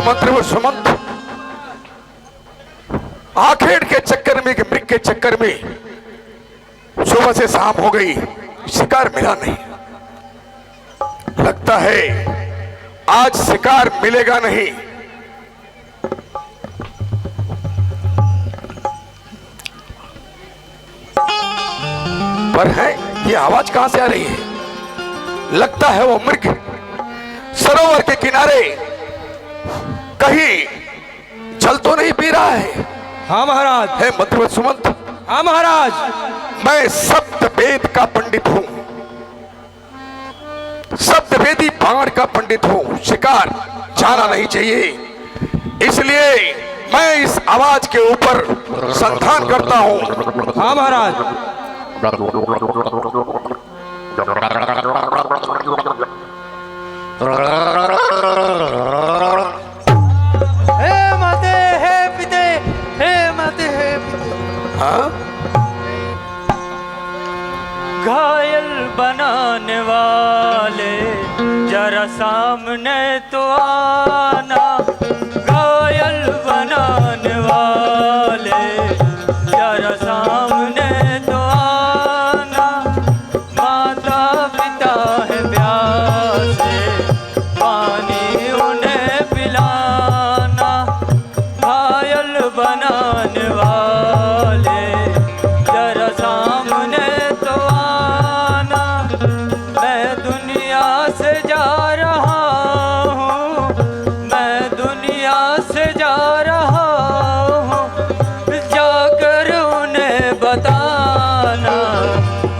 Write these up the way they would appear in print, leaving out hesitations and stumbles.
मंत्री वो सुमंत आखेड़ के चक्कर में, मृग के चक्कर में सुबह से शाम हो गई, शिकार मिला नहीं। लगता है आज शिकार मिलेगा नहीं। पर है ये आवाज कहां से आ रही है? लगता है वो मृग सरोवर के किनारे कहीं जल तो नहीं पी रहा है। हाँ महाराज। है मंत्री सुमंत। हाँ महाराज। मैं सप्त वेद का पंडित हूं, सप्त वेदी बाण का पंडित हूं। शिकार जाना नहीं चाहिए, इसलिए मैं इस आवाज के ऊपर संधान करता हूं। हाँ महाराज। हे माते, हे पिते, हे माते, हे पिते। हाँ? घायल बनाने वाले जरा सामने तो आना, घायल बनाने वाले जरा सामने तो आना। माता पिता है प्यासे, पानी उन्हें पिलाना। घायल बनाने वाले जरा सामने तो आना। मैं दुनिया से जा रहा हूँ, मैं दुनिया से जा रहा हूँ, जाकर उन्हें बताना।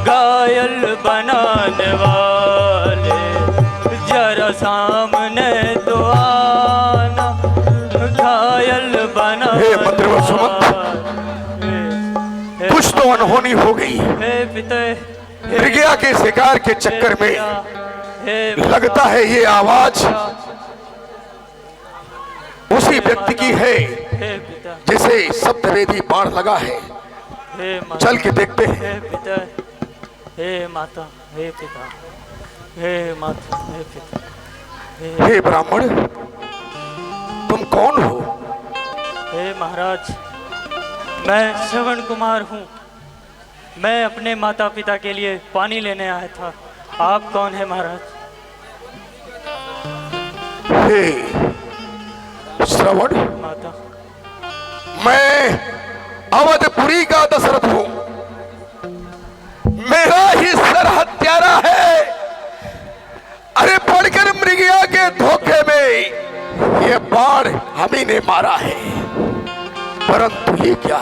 घायल बनाने वाले जरा सामने तो आना। घायल बना हे मंत्री सुमंत, कुछ तो अनहोनी हो गई। हे पिते, मृगिया के शिकार के चक्कर में लगता है ये आवाज उसी व्यक्ति की है हे पिता, जिसे सप्तवेदी बाण लगा है। हे माता, चल के देखते हैं। हे पिता, हे माता, हे पिता, हे माता, हे पिता, हे ब्राह्मण, तुम कौन हो? हे महाराज, मैं श्रवण कुमार हूँ। मैं अपने माता पिता के लिए पानी लेने आया था। आप कौन है महाराज? हे श्रवण, माता, मैं अवधपुरी का दशरथ हूं। मेरा ही सर हत्यारा है। अरे पढ़कर मृगिया के धोखे में ये बाण हम ही ने मारा है। परंतु ये क्या,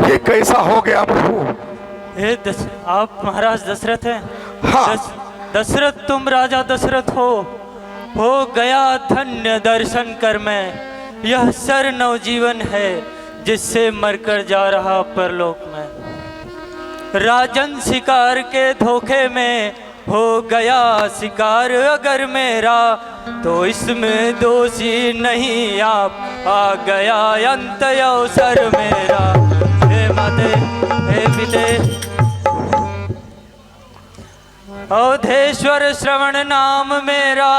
ये कैसा हो गया प्रभु? हे आप महाराज दशरथ हैं? हाँ। दशरथ, तुम राजा दशरथ हो गया धन्य दर्शन कर मैं। यह सर नवजीवन है जिससे मरकर जा रहा परलोक में। राजन शिकार के धोखे में हो गया शिकार अगर मेरा, तो इसमें दोषी नहीं आप, आ गया अंत अवसर मेरा। हे माते, हे पिते, अवधेश्वर श्रवण नाम मेरा,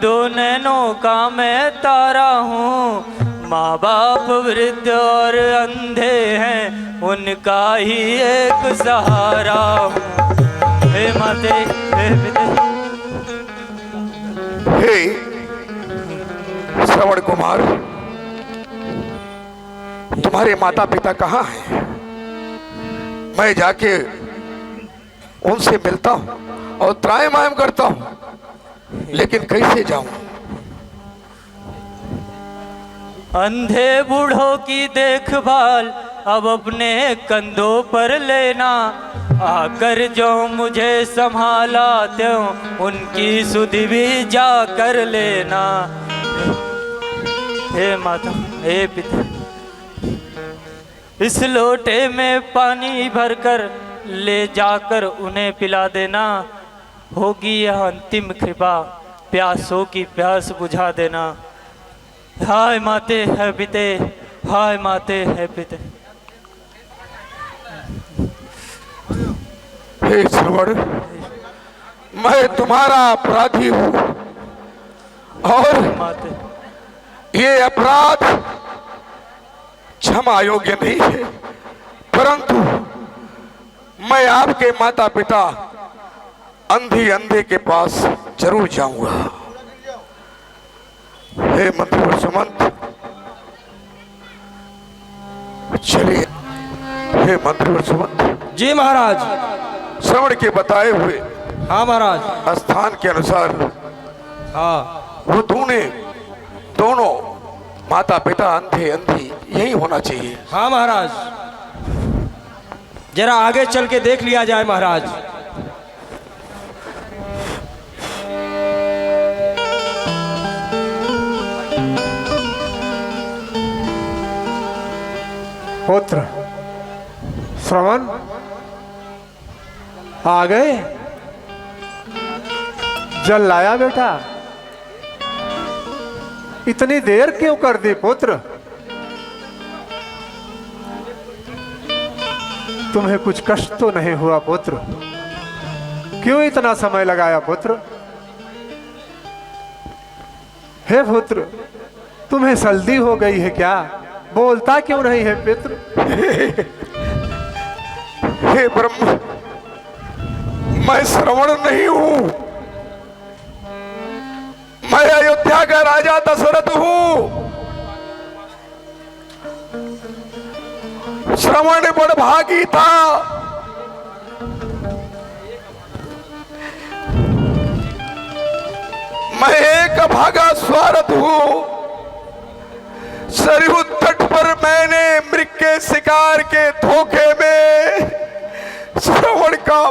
दो नैनों का मैं तारा हूँ। माँ बाप वृद्ध और अंधे हैं, उनका ही एक सहारा हूँ। हे माते, हे पिते। हे श्रवण कुमार, तुम्हारे माता पिता कहाँ हैं? मैं जाके उनसे मिलता हूं और त्रायमाम करता हूं, लेकिन कैसे जाऊं? अंधे बूढ़ों की देखभाल अब अपने कंधों पर लेना। आकर जो मुझे संभालाते हो उनकी सुधि भी जा कर लेना। हे माता, हे पिता, इस लोटे में पानी भरकर ले जाकर उन्हें पिला देना। होगी यह अंतिम कृपा, प्यासों की प्यास बुझा देना। हाय माते है पिते, हाय माते है पिते। हे श्रवण, मैं तुम्हारा अपराधी हूं और माते ये अपराध क्षमा योग्य नहीं है, परंतु मैं आपके माता पिता अंधी अंधे के पास जरूर जाऊंगा। हे मंत्री और सुमंत, चलिए। हे मंत्री और सुमंत, जी महाराज। श्रवण के बताए हुए हाँ महाराज। स्थान के अनुसार हाँ वो दोनों माता पिता अंधे अंधी यही होना चाहिए। हाँ महाराज, जरा आगे चल के देख लिया जाए महाराज। पुत्र श्रवण आ गए? जल लाया बेटा? इतनी देर क्यों कर दी पुत्र? तुम्हें कुछ कष्ट तो नहीं हुआ पुत्र? क्यों इतना समय लगाया पुत्र? हे पुत्र, तुम्हें जल्दी हो गई है क्या? बोलता क्यों नहीं है पुत्र? हे ब्रह्म, मैं श्रवण नहीं हूं, मैं अयोध्या का राजा दशरथ हूं। श्रवण बड़भागी था, मैं एक भागा स्वार्थ हूं। सरयू तट पर मैंने मृग के शिकार के धोखे में श्रवण का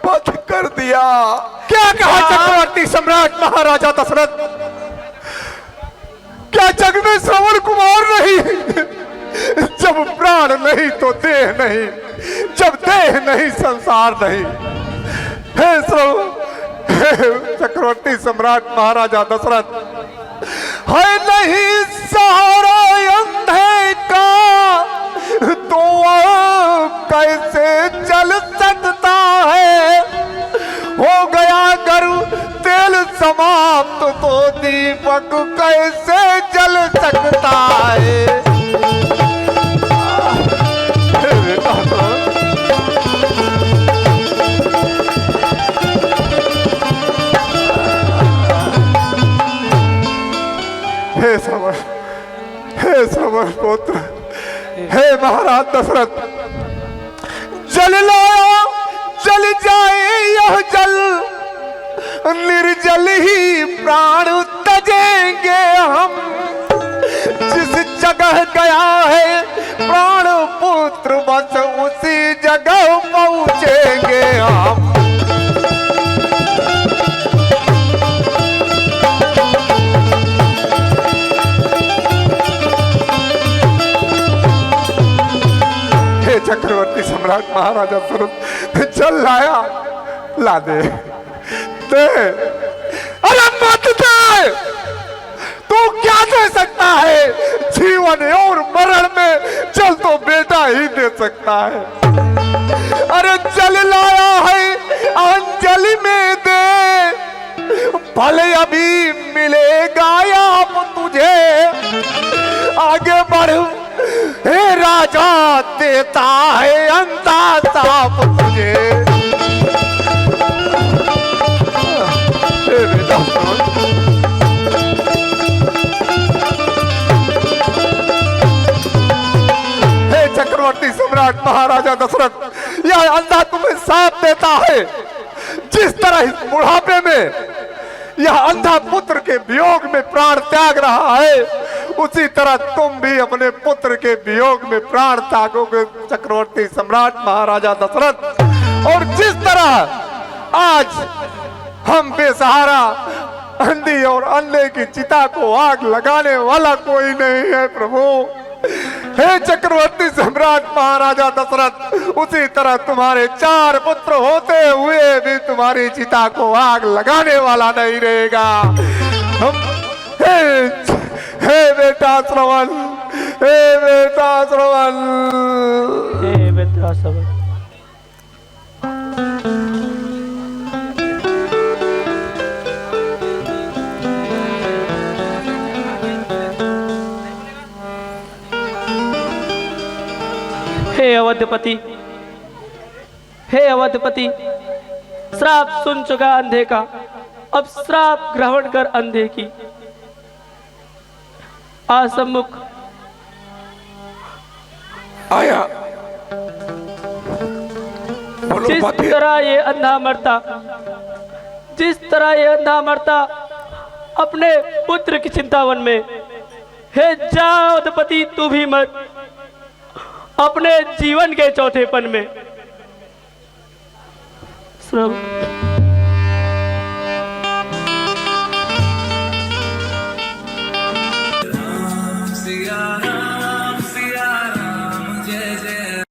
वध कर दिया। क्या कहा चक्रवर्ती सम्राट महाराजा दशरथ? क्या जग में श्रवण कुमार नहीं? जब प्राण नहीं तो देह नहीं, जब देह नहीं संसार नहीं। हे चक्रवर्ती सम्राट महाराजा दशरथ, है नहीं सहारा अंधे का तो कैसे चल सकता है? हो गया घर तेल समाप्त तो दीपक कैसे जल सकता है? हे श्रवण पुत्र, हे महाराज दशरथ, जल लाया जल जाए यह जल, निर्जल ही प्राण तजेंगे हम। जिस जगह गया है प्राण पुत्र बस उसी जगह पहुंचेंगे हम। चक्रवर्ती सम्राट महाराजा दशरथ, जल लाया, ला दे। अरे मत दे, तू क्या दे सकता है? जीवन और मरण में जल तो बेटा ही दे सकता है। अरे जल लाया है, अंजलि में दे, भले अभी मिलेगा आप तुझे। आगे बढ़, हे राजा देता है अंधा साफ तुझे। हे चक्रवर्ती सम्राट महाराजा दशरथ, यह अंधा तुम्हें साफ देता है। जिस तरह इस बुढ़ापे में यह अंधा पुत्र के वियोग में प्राण त्याग रहा है, उसी तरह तुम भी अपने पुत्र के वियोग में प्राण त्यागोगे चक्रवर्ती सम्राट महाराजा दशरथ। और जिस तरह आज हम बेसहारा अंधी और अंधे की चिता को आग लगाने वाला कोई नहीं है प्रभु। हे चक्रवर्ती सम्राट महाराजा दशरथ, उसी तरह तुम्हारे 4 पुत्र होते हुए भी तुम्हारी चिता को आग लगाने वाला नहीं रहेगा। हे बेटा श्रवण, हे बेटा श्रवण, हे बेटा श्रवण। अवधपति, हे अवधपति, श्राप सुन चुका अंधे का, अब श्राप ग्रहण कर अंधे की। आसम्मुख आया। बोलो जिस पति। तरह ये अंधा मरता, जिस तरह ये अंधा मरता अपने पुत्र की चिंतावन में, हे जाओ अवधपति तू भी मर अपने जीवन के चौथेपन में।